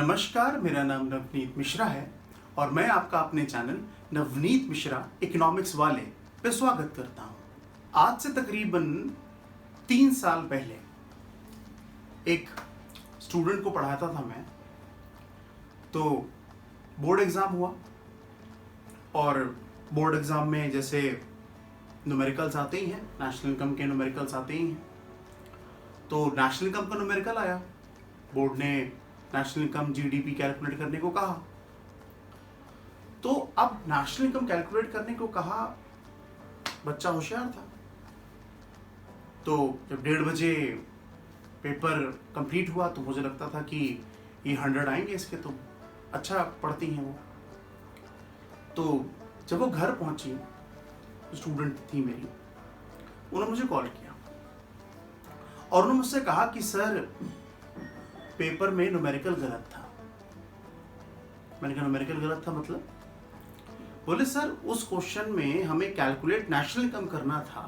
नमस्कार, मेरा नाम नवनीत मिश्रा है और मैं आपका अपने चैनल नवनीत मिश्रा इकोनॉमिक्स वाले पे स्वागत करता हूँ। आज से तकरीबन 3 साल पहले एक स्टूडेंट को पढ़ाता था मैं। तो बोर्ड एग्ज़ाम हुआ और बोर्ड एग्ज़ाम में जैसे न्यूमेरिकल्स आते ही हैं, नेशनल इनकम के न्यूमेरिकल्स आते ही हैं। तो नेशनल इनकम का न्यूमेरिकल आया, बोर्ड ने नेशनल इनकम जीडीपी कैलकुलेट करने को कहा। तो अब नेशनल इनकम कैलकुलेट करने को कहा, बच्चा होशियार था। तो जब 1:30 बजे पेपर कंप्लीट हुआ तो मुझे लगता था कि ये 100 आएंगे इसके, तो अच्छा पढ़ती हैं वो। तो जब वो घर पहुंची, स्टूडेंट थी मेरी, उन्होंने मुझे कॉल किया और उन्होंने मुझसे कहा कि सर पेपर में न्यूमेरिकल गलत था। मैंने कहा न्यूमेरिकल गलत था मतलब? बोले सर उस क्वेश्चन में हमें कैलकुलेट नेशनल इनकम करना था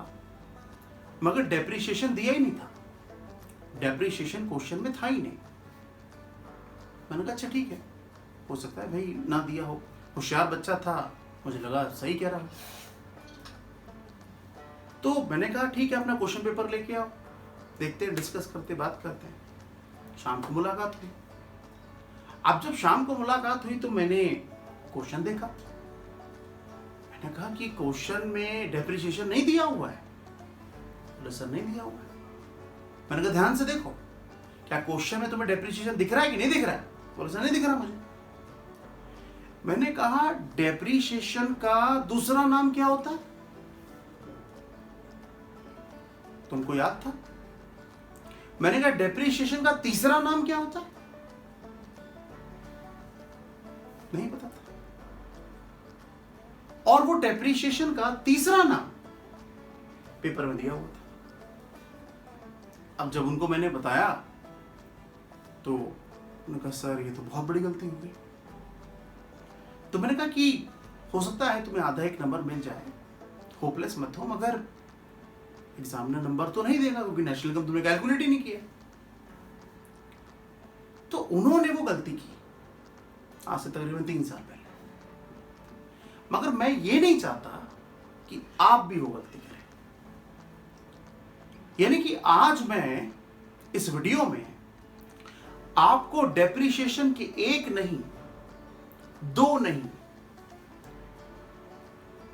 मगर डेप्रिसिएशन दिया ही नहीं था। डेप्रिसिएशन क्वेश्चन में था ही नहीं। मैंने कहा अच्छा ठीक है, हो सकता है भाई ना दिया हो, होशियार बच्चा था, मुझे लगा सही कह रहा है। तो मैंने कहा ठीक है, अपना क्वेश्चन पेपर लेके आओ, देखते हैं, डिस्कस करते, बात करते हैं। शाम को मुलाकात हुई। अब जब शाम को मुलाकात हुई तो मैंने क्वेश्चन देखा। मैंने कहा कि क्वेश्चन में डेप्रिसिएशन नहीं दिया हुआ है। बोले सर नहीं दिया हुआ है। मैंने कहा ध्यान से देखो, क्या क्वेश्चन में तुम्हें डेप्रिसिएशन दिख रहा है कि नहीं दिख रहा है? बोले सर नहीं दिख रहा मुझे। मैंने कहा डेप्रिसिएशन का दूसरा नाम क्या होता है? तुमको याद था? मैंने कहा डेप्रिसिएशन का तीसरा नाम क्या होता है? नहीं पता था। और वो डेप्रिसिएशन का तीसरा नाम पेपर में दिया हुआ था। अब जब उनको मैंने बताया तो उन्होंने कहा सर ये तो बहुत बड़ी गलती हो गई। तो मैंने कहा कि हो सकता है तुम्हें आधा एक नंबर मिल जाए, होपलेस मत हो, मगर एग्जामिनर नंबर तो नहीं देगा क्योंकि नेशनल इनकम तुमने कैलकुलेट ही नहीं किया। तो उन्होंने वो गलती की आज से तकरीबन 3 साल पहले। मगर मैं ये नहीं चाहता कि आप भी वो गलती करें। यानी कि आज मैं इस वीडियो में आपको डेप्रिसिएशन के 1 नहीं, 2 नहीं,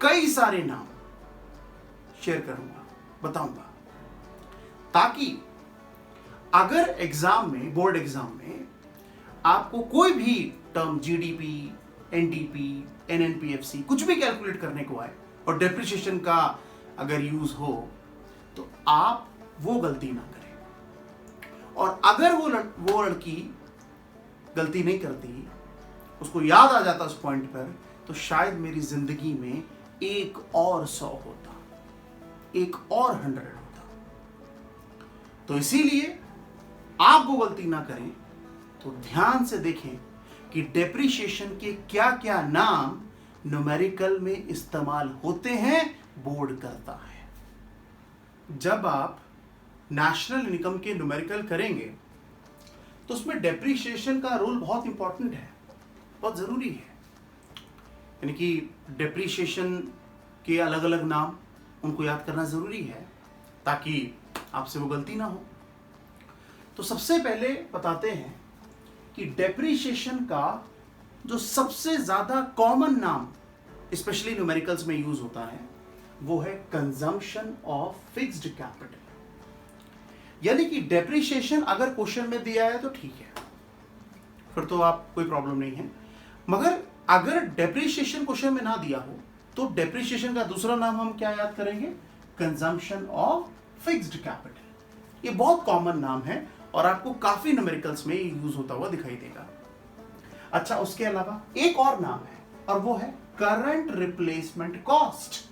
कई सारे नाम शेयर करूंगा, बताऊंगा, ताकि अगर एग्जाम में, बोर्ड एग्जाम में आपको कोई भी टर्म जीडीपी, एनडीपी, एनएनपीएफसी कुछ भी कैलकुलेट करने को आए और डेप्रिसिएशन का अगर यूज हो तो आप वो गलती ना करें। और अगर वो लड़की गलती नहीं करती, उसको याद आ जाता उस पॉइंट पर, तो शायद मेरी जिंदगी में एक और 100 होता, एक और 100 होता। तो इसीलिए आप वो गलती ना करें। तो ध्यान से देखें कि डेप्रिसिएशन के क्या क्या नाम न्यूमेरिकल में इस्तेमाल होते हैं, बोर्ड करता है। जब आप नेशनल इनकम के न्यूमेरिकल करेंगे तो उसमें डेप्रिसिएशन का रोल बहुत इंपॉर्टेंट है, बहुत जरूरी है। यानी कि डेप्रिसिएशन के अलग अलग नाम, उनको याद करना जरूरी है ताकि आपसे वो गलती ना हो। तो सबसे पहले बताते हैं कि डेप्रिसिएशन का जो सबसे ज्यादा कॉमन नाम स्पेशली न्यूमेरिकल्स में यूज होता है वो है कंजम्पशन ऑफ फिक्स्ड कैपिटल। यानी कि डेप्रिसिएशन अगर क्वेश्चन में दिया है तो ठीक है, फिर तो आप कोई प्रॉब्लम नहीं है। मगर अगर डेप्रिसिएशन क्वेश्चन में ना दिया हो तो डेप्रिसिएशन का दूसरा नाम हम क्या याद करेंगे? Consumption of fixed capital. ये बहुत कॉमन नाम है और आपको काफी न्यूमेरिकल्स में यूज होता हुआ दिखाई देगा। अच्छा, उसके अलावा एक और नाम है और वो है करंट रिप्लेसमेंट कॉस्ट।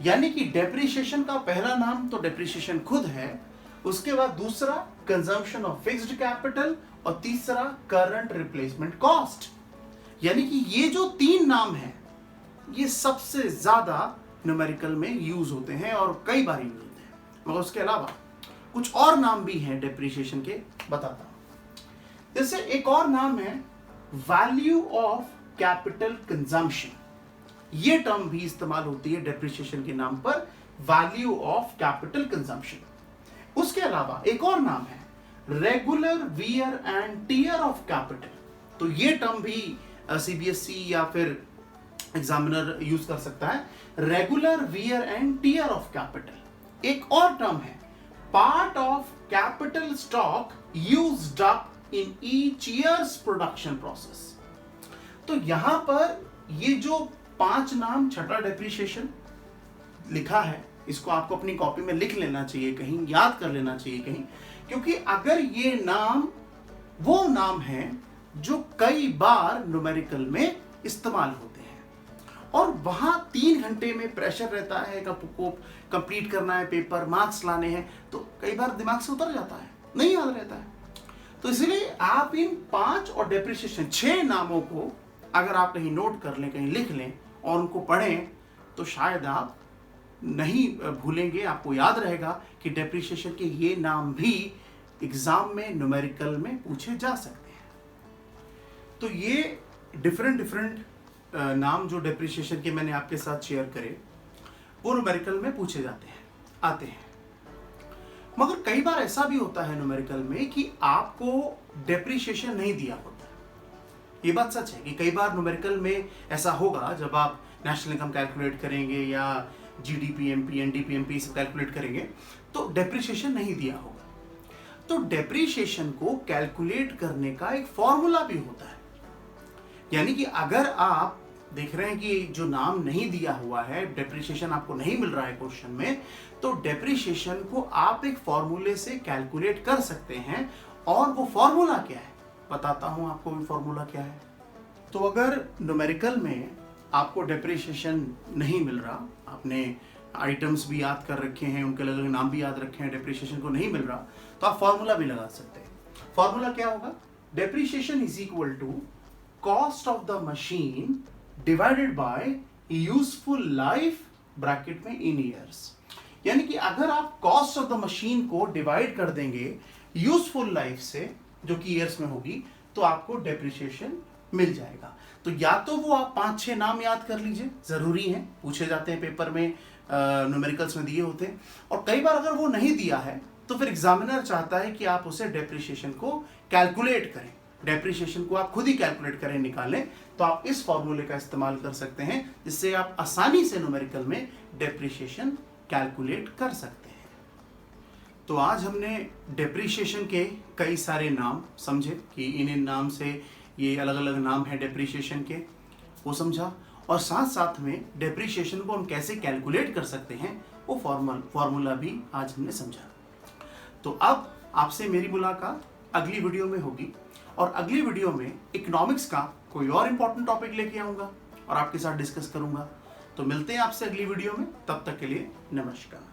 यानी कि डेप्रिसिएशन का पहला नाम तो डेप्रिसिएशन खुद है, उसके बाद दूसरा कंजम्पशन ऑफ फिक्स्ड कैपिटल और तीसरा करंट रिप्लेसमेंट कॉस्ट। यानी कि ये जो 3 नाम हैं ये सबसे ज्यादा न्यूमेरिकल में यूज होते हैं और कई बार यूज होते हैं। मगर उसके अलावा कुछ और नाम भी हैं डेप्रिसिएशन के, बताता हूं। जैसे एक और नाम है वैल्यू ऑफ कैपिटल कंजम्पशन। ये टर्म भी इस्तेमाल होती है डेप्रिसिएशन के नाम पर, वैल्यू ऑफ कैपिटल कंजम्पशन। उसके अलावा एक और नाम है regular wear and tear of capital. तो ये टर्म भी सीबीएसई या फिर एग्जामिनर यूज कर सकता है, regular wear and tear of capital. एक और टर्म है part of capital stock used up in each years production process. तो यहां पर ये जो 5 नाम, छठा डेप्रिसिएशन लिखा है, इसको आपको अपनी कॉपी में लिख लेना चाहिए, कहीं याद कर लेना चाहिए कहीं, क्योंकि अगर ये नाम वो नाम है जो कई बार न्यूमेरिकल में इस्तेमाल होते हैं और वहां 3 घंटे में प्रेशर रहता है, को कंप्लीट करना है पेपर, मार्क्स लाने हैं, तो कई बार दिमाग से उतर जाता है, नहीं याद रहता है। तो इसलिए आप इन 5 और डेप्रिसिएशन 6 नामों को अगर आप कहीं नोट कर लें, कहीं लिख लें और उनको पढ़ें, तो शायद आप नहीं भूलेंगे, आपको याद रहेगा कि डेप्रिसिएशन के ये नाम भी एग्जाम में न्यूमेरिकल में पूछे जा सकते हैं। तो ये डिफरेंट नाम जो डेप्रिसिएशन के मैंने आपके साथ शेयर करे, वो न्यूमेरिकल में पूछे जाते हैं, आते हैं। मगर कई बार ऐसा भी होता है न्यूमेरिकल में कि आपको डेप्रिसिएशन नहीं दिया होता। ये बात सच है कि कई बार न्यूमेरिकल में ऐसा होगा, जब आप नेशनल इनकम कैलकुलेट करेंगे या जीडीपीएमपी, एनडीपीएमपी सब कैलकुलेट करेंगे, तो डेप्रिसिएशन नहीं दिया होगा। तो डेप्रिसिएशन को कैलकुलेट करने का एक फॉर्मूला भी होता है। यानी कि अगर आप देख रहे हैं कि जो नाम नहीं दिया हुआ है, डेप्रिसिएशन आपको नहीं मिल रहा है क्वेश्चन में, तो डेप्रिसिएशन को आप एक फॉर्मूले से कैलकुलेट कर सकते हैं। और वो फॉर्मूला क्या है, बताता हूं आपको भी फॉर्मूला क्या है। तो अगर न्यूमेरिकल में आपको डेप्रिसिएशन नहीं मिल रहा, आपने आइटम्स भी याद कर रखे हैं, उनके अलग अलग नाम भी याद रखे हैं, डेप्रिसिएशन को नहीं मिल रहा, तो आप फॉर्मूला भी लगा सकते हैं। फॉर्मूला क्या होगा, depreciation is equal to cost of the machine divided by useful life bracket में इन ईयर्स। यानी कि अगर आप कॉस्ट ऑफ द मशीन को डिवाइड कर देंगे यूजफुल लाइफ से, जो कि ईयर्स में होगी, तो आपको डेप्रिसिएशन मिल जाएगा। तो या तो वो आप 5-6 नाम याद कर लीजिए, जरूरी है, पूछे जाते हैं पेपर में, न्यूमेरिकल्स में दिए होते हैं। और कई बार अगर वो नहीं दिया है तो फिर एग्जामिनर चाहता है कि आप उसे डेप्रिसिएशन को कैलकुलेट करें, डेप्रिसिएशन को आप खुद ही कैलकुलेट करें, निकालें। तो आप इस फॉर्मूले का इस्तेमाल कर सकते हैं, जिससे आप आसानी से न्यूमेरिकल में डेप्रिसिएशन कैलकुलेट कर सकते हैं। तो आज हमने डेप्रिसिएशन के कई सारे नाम समझे कि इन नाम से ये अलग अलग नाम है डेप्रिसिएशन के, वो समझा। और साथ साथ में डेप्रिसिएशन को हम कैसे कैलकुलेट कर सकते हैं, वो फॉर्मूला भी आज हमने समझा। तो अब आपसे मेरी मुलाकात अगली वीडियो में होगी, और अगली वीडियो में इकोनॉमिक्स का कोई और इंपॉर्टेंट टॉपिक लेके आऊँगा और आपके साथ डिस्कस करूँगा। तो मिलते हैं आपसे अगली वीडियो में, तब तक के लिए नमस्कार।